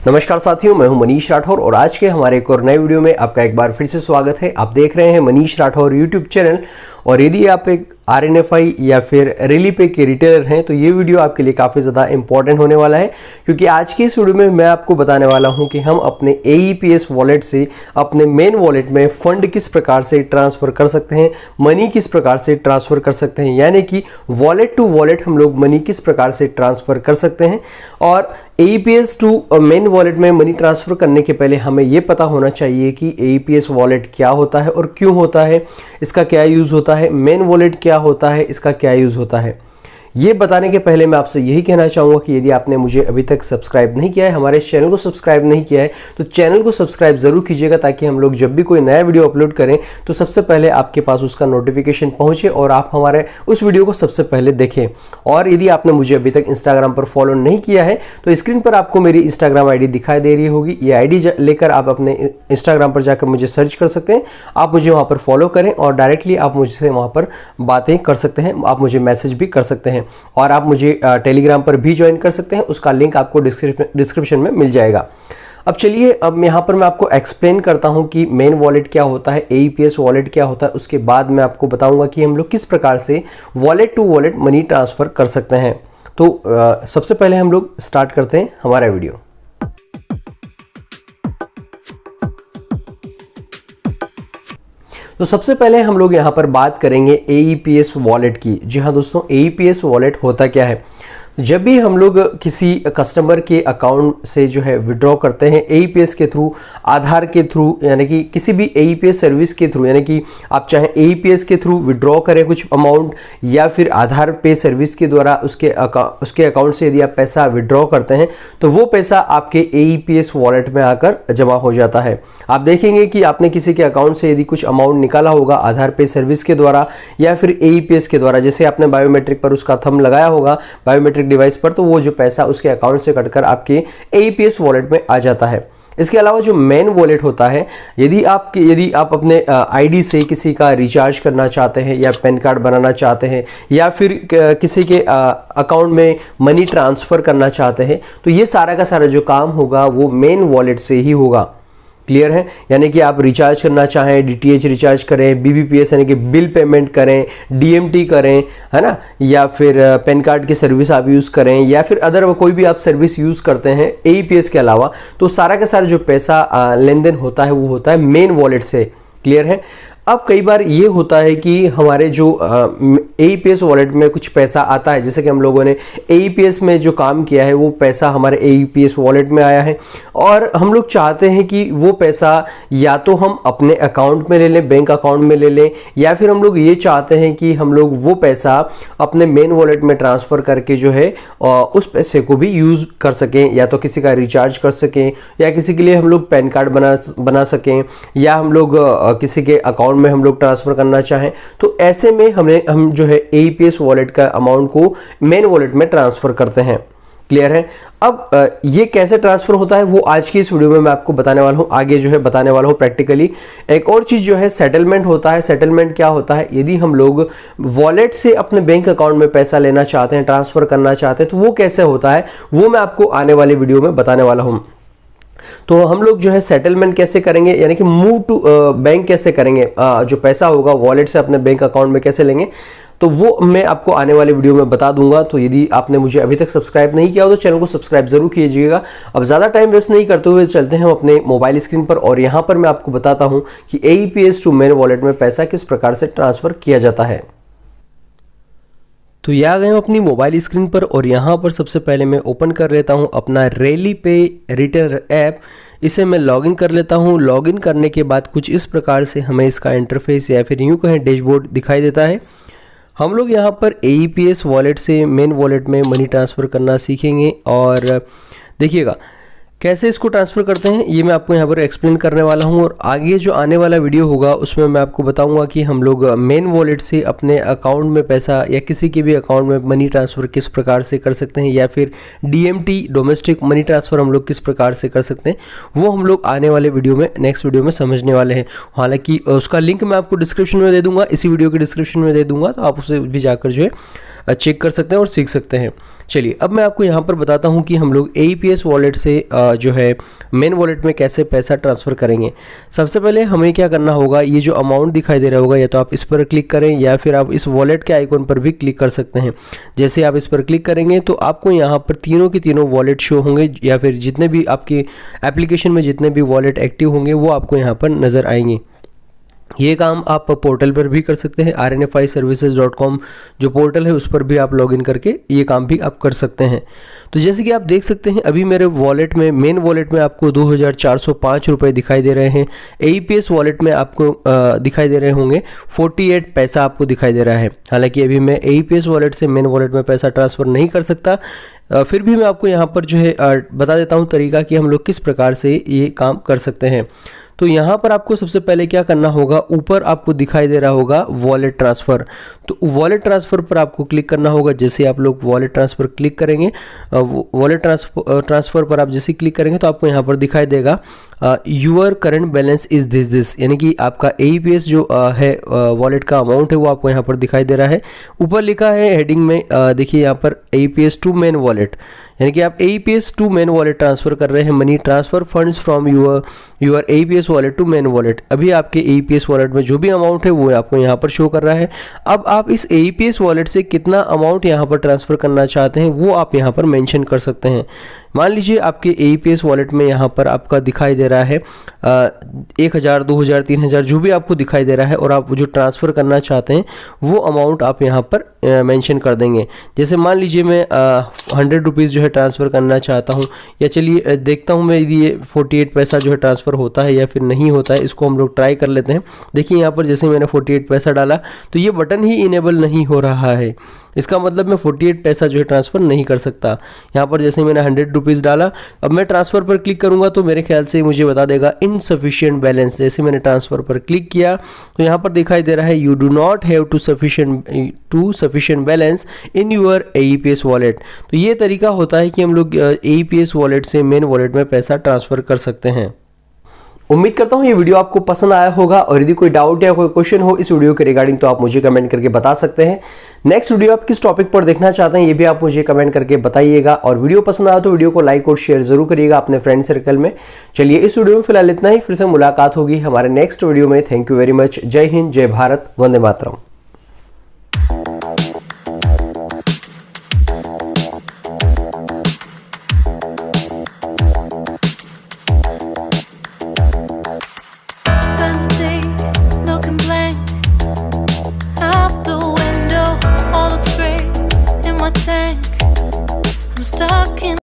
नमस्कार साथियों, मैं हूं मनीष राठौर और आज के हमारे एक और नए वीडियो में आपका एक बार फिर से स्वागत है। आप देख रहे हैं मनीष राठौर यूट्यूब चैनल। और यदि आप एक RNFI या फिर रेलीपे के रिटेलर हैं तो ये वीडियो आपके लिए काफ़ी ज़्यादा इंपॉर्टेंट होने वाला है, क्योंकि आज की इस वीडियो में मैं आपको बताने वाला हूं कि हम अपने AEPS वॉलेट से अपने मेन वॉलेट में फंड किस प्रकार से ट्रांसफ़र कर सकते हैं, मनी किस प्रकार से ट्रांसफ़र कर सकते हैं, यानी कि वॉलेट टू वॉलेट हम लोग मनी किस प्रकार से ट्रांसफ़र कर सकते हैं। और AEPS टू मेन वॉलेट में मनी ट्रांसफ़र करने के पहले हमें यह पता होना चाहिए कि AEPS वॉलेट क्या होता है और क्यों होता है, इसका क्या यूज़ होता है, मेन वॉलेट क्या होता है, इसका क्या यूज़ होता है। ये बताने के पहले मैं आपसे यही कहना चाहूँगा कि यदि आपने मुझे अभी तक सब्सक्राइब नहीं किया है, हमारे चैनल को सब्सक्राइब नहीं किया है, तो चैनल को सब्सक्राइब ज़रूर कीजिएगा, ताकि हम लोग जब भी कोई नया वीडियो अपलोड करें तो सबसे पहले आपके पास उसका नोटिफिकेशन पहुँचे और आप हमारे उस वीडियो को सबसे पहले देखें। और यदि आपने मुझे अभी तक इंस्टाग्राम पर फॉलो नहीं किया है तो स्क्रीन पर आपको मेरी इंस्टाग्राम ID दिखाई दे रही होगी। ये ID लेकर आप अपने इंस्टाग्राम पर जाकर मुझे सर्च कर सकते हैं, आप मुझे वहाँ पर फॉलो करें और डायरेक्टली आप मुझसे वहाँ पर बातें कर सकते हैं, आप मुझे मैसेज भी कर सकते हैं और आप मुझे टेलीग्राम पर भी ज्वाइन कर सकते हैं। उसका लिंक आपको डिस्क्रिप्शन में मिल जाएगा। अब चलिए, अब यहाँ पर मैं आपको एक्सप्लेन करता हूँ कि मेन वॉलेट क्या होता है, AEPS वॉलेट क्या होता है। उसके बाद मैं आपको बताऊंगा कि हम लोग किस प्रकार से wallet to wallet money transfer कर सकते हैं। तो सबसे पहले हम लोग स्टार्ट करते हैं हमारा वीडियो। तो सबसे पहले हम लोग यहाँ पर बात करेंगे AEPS वॉलेट की। जी हाँ दोस्तों, AEPS वॉलेट होता क्या है। जब भी हम लोग किसी कस्टमर के अकाउंट से जो है विड्रॉ करते हैं AEPS के थ्रू, आधार के थ्रू, यानी कि किसी भी AEPS सर्विस के थ्रू, यानी कि आप चाहे AEPS के थ्रू विड्रॉ करें कुछ अमाउंट या फिर आधार पे सर्विस के द्वारा उसके अकाउंट से यदि आप पैसा विड्रॉ करते हैं तो वो पैसा आपके AEPS वॉलेट में आकर जमा हो जाता है। आप देखेंगे कि आपने किसी के अकाउंट से यदि कुछ अमाउंट निकाला होगा आधार पे सर्विस के द्वारा या फिर AEPS के द्वारा, जैसे आपने बायोमेट्रिक पर उसका थंब लगाया होगा बायोमेट्रिक डिवाइस पर, तो वो जो पैसा उसके अकाउंट से कटकर आपके AEPS वॉलेट में आ जाता है। इसके अलावा जो मेन वॉलेट होता है, यदि आप अपने ID से किसी का रिचार्ज करना चाहते हैं या पैन कार्ड बनाना चाहते हैं या फिर किसी के अकाउंट में मनी ट्रांसफ़र करना चाहते हैं, तो ये सारा का सारा जो काम होगा वो मेन वॉलेट से ही होगा। क्लियर है। यानी कि आप रिचार्ज करना चाहें, DTH रिचार्ज करें, BBPS यानी कि बिल पेमेंट करें, DMT करें, है ना, या फिर पैन कार्ड की सर्विस आप यूज़ करें या फिर अदर कोई भी आप सर्विस यूज़ करते हैं AEPS के अलावा, तो सारा का सारा जो पैसा लेन देन होता है वो होता है मेन वॉलेट से। क्लियर है। अब कई बार ये होता है कि हमारे जो AEPS वॉलेट में कुछ पैसा आता है, जैसे कि हम लोगों ने AEPS में जो काम किया है वो पैसा हमारे AEPS वॉलेट में आया है और हम लोग चाहते हैं कि वो पैसा या तो हम अपने अकाउंट में ले लें, बैंक अकाउंट में ले लें, या फिर हम लोग ये चाहते हैं कि हम लोग वो पैसा अपने मेन वॉलेट में ट्रांसफ़र करके जो है उस पैसे को भी यूज़ कर सकें, या तो किसी का रिचार्ज कर सकें या किसी के लिए हम लोग पैन कार्ड बना सकें या हम लोग किसी के अकाउंट में हम लोग ट्रांसफर करना चाहें। तो ऐसे में हम जो है AEPS वॉलेट का अमाउंट को मेन वॉलेट में ट्रांसफर करते हैं। क्लियर है। अब ये कैसे ट्रांसफर होता है वो आज की इस वीडियो में मैं आपको बताने वाला हूं, आगे जो है बताने वाला हूं प्रैक्टिकली। एक और चीज जो है सेटलमेंट होता है। सेटलमेंट क्या होता है, यदि हम लोग वॉलेट से अपने बैंक अकाउंट में पैसा लेना चाहते हैं, ट्रांसफर करना चाहते हैं, तो वो कैसे होता है वो मैं आपको आने वाले वीडियो में बताने वाला हूं। तो हम लोग जो है सेटलमेंट कैसे करेंगे, यानी कि मूव टू बैंक कैसे करेंगे, जो पैसा होगा वॉलेट से अपने बैंक अकाउंट में कैसे लेंगे, तो वो मैं आपको आने वाले वीडियो में बता दूंगा। तो यदि आपने मुझे अभी तक सब्सक्राइब नहीं किया हो तो चैनल को सब्सक्राइब जरूर कीजिएगा। अब ज़्यादा टाइम वेस्ट नहीं करते हुए चलते हैं हम अपने मोबाइल स्क्रीन पर और यहाँ पर मैं आपको बताता हूँ कि AEPS टू मेन वॉलेट में पैसा किस प्रकार से ट्रांसफ़र किया जाता है। तो यहाँ गए हम अपनी मोबाइल स्क्रीन पर और यहाँ पर सबसे पहले मैं ओपन कर लेता हूँ अपना रेलीपे रिटेलर ऐप। इसे मैं लॉगिन कर लेता हूँ। लॉगिन करने के बाद कुछ इस प्रकार से हमें इसका इंटरफेस या फिर यूँ कहें डैशबोर्ड दिखाई देता है। हम लोग यहाँ पर AEPS वॉलेट से मेन वॉलेट में मनी ट्रांसफ़र करना सीखेंगे और देखिएगा कैसे इसको ट्रांसफ़र करते हैं ये मैं आपको यहाँ पर एक्सप्लेन करने वाला हूँ। और आगे जो आने वाला वीडियो होगा उसमें मैं आपको बताऊँगा कि हम लोग मेन वॉलेट से अपने अकाउंट में पैसा या किसी के भी अकाउंट में मनी ट्रांसफ़र किस प्रकार से कर सकते हैं, या फिर DMT डोमेस्टिक मनी ट्रांसफ़र हम लोग किस प्रकार से कर सकते हैं, वो हम लोग आने वाले वीडियो में नेक्स्ट वीडियो में समझने वाले हैं। हालांकि उसका लिंक मैं आपको डिस्क्रिप्शन में दे दूँगा, इसी वीडियो के डिस्क्रिप्शन में दे दूँगा, तो आप उसे भी जाकर जो है चेक कर सकते हैं और सीख सकते हैं। चलिए अब मैं आपको यहाँ पर बताता हूँ कि हम लोग AEPS वॉलेट से जो है मेन वॉलेट में कैसे पैसा ट्रांसफ़र करेंगे। सबसे पहले हमें क्या करना होगा, ये जो अमाउंट दिखाई दे रहा होगा या तो आप इस पर क्लिक करें या फिर आप इस वॉलेट के आइकॉन पर भी क्लिक कर सकते हैं। जैसे आप इस पर क्लिक करेंगे तो आपको यहाँ पर तीनों के तीनों वॉलेट शो होंगे या फिर जितने भी आपके एप्लीकेशन में जितने भी वॉलेट एक्टिव होंगे वो आपको यहाँ पर नज़र आएंगे। ये काम आप पोर्टल पर भी कर सकते हैं, rnfiservices.com जो पोर्टल है उस पर भी आप लॉगिन करके ये काम भी आप कर सकते हैं। तो जैसे कि आप देख सकते हैं अभी मेरे वॉलेट में, मेन वॉलेट में आपको 2405 रुपये दिखाई दे रहे हैं। AEPS वॉलेट में आपको दिखाई दे रहे होंगे 48 पैसा आपको दिखाई दे रहा है। हालांकि अभी मैं AEPS वॉलेट से मेन वॉलेट में पैसा ट्रांसफ़र नहीं कर सकता, फिर भी मैं आपको यहाँ पर जो है बता देता हूँ तरीका कि हम लोग किस प्रकार से ये काम कर सकते हैं। तो यहाँ पर आपको सबसे पहले क्या करना होगा, ऊपर आपको दिखाई दे रहा होगा वॉलेट ट्रांसफ़र, तो वॉलेट ट्रांसफ़र पर आपको क्लिक करना होगा। जैसे आप लोग वॉलेट ट्रांसफ़र क्लिक करेंगे, वॉलेट ट्रांसफ़र पर आप जैसे क्लिक करेंगे तो आपको यहाँ पर दिखाई देगा your current balance is this, यानी कि आपका AEPS जो है वॉलेट का अमाउंट है वो आपको यहाँ पर दिखाई दे रहा है। ऊपर लिखा है हेडिंग में, देखिए यहाँ पर AEPS टू मेन वॉलेट, यानी कि आप AEPS to main wallet transfer कर रहे हैं। Money transfer funds from your AEPS wallet to main wallet. अभी आपके AEPS वॉलेट में जो भी अमाउंट है वो आपको यहाँ पर शो कर रहा है। अब आप इस AEPS वॉलेट से कितना अमाउंट यहाँ पर ट्रांसफ़र करना चाहते हैं वो आप यहाँ पर मेंशन कर सकते हैं। मान लीजिए आपके AEPS वॉलेट में यहाँ पर आपका दिखाई दे रहा है 1000, 2000, 3000 जो भी आपको दिखाई दे रहा है, और आप जो ट्रांसफ़र करना चाहते हैं वो अमाउंट आप यहाँ पर मेंशन कर देंगे। जैसे मान लीजिए मैं 100 रुपीज़ जो है ट्रांसफ़र करना चाहता हूँ, या चलिए देखता हूँ मैं ये 48 पैसा जो है ट्रांसफ़र होता है या फिर नहीं होता है, इसको हम लोग ट्राई कर लेते हैं। देखिए यहाँ पर जैसे मैंने 48 पैसा डाला तो ये बटन ही इनेबल नहीं हो रहा है, इसका मतलब मैं 48 पैसा जो है ट्रांसफ़र नहीं कर सकता। यहाँ पर जैसे मैंने 100 रुपीज़ डाला, अब मैं ट्रांसफ़र पर क्लिक करूँगा तो मेरे ख्याल से मुझे बता देगा इनसफिशिएंट बैलेंस। जैसे मैंने ट्रांसफ़र पर क्लिक किया तो यहाँ पर दिखाई दे रहा है you do not have to sufficient balance in your AEPS wallet. तो ये तरीका होता है कि हम लोग AEPS वॉलेट से मेन वॉलेट में पैसा ट्रांसफ़र कर सकते हैं। उम्मीद करता हूँ ये वीडियो आपको पसंद आया होगा, और यदि कोई डाउट या कोई क्वेश्चन हो इस वीडियो के रिगार्डिंग तो आप मुझे कमेंट करके बता सकते हैं। नेक्स्ट वीडियो आप किस टॉपिक पर देखना चाहते हैं ये भी आप मुझे कमेंट करके बताइएगा, और वीडियो पसंद आया तो वीडियो को लाइक और शेयर जरूर करिएगा अपने फ्रेंड सर्कल में। चलिए इस वीडियो में फिलहाल इतना ही, फिर से मुलाकात होगी हमारे नेक्स्ट वीडियो में। Thank you very much. जय हिंद, जय भारत, वंदे मातरम।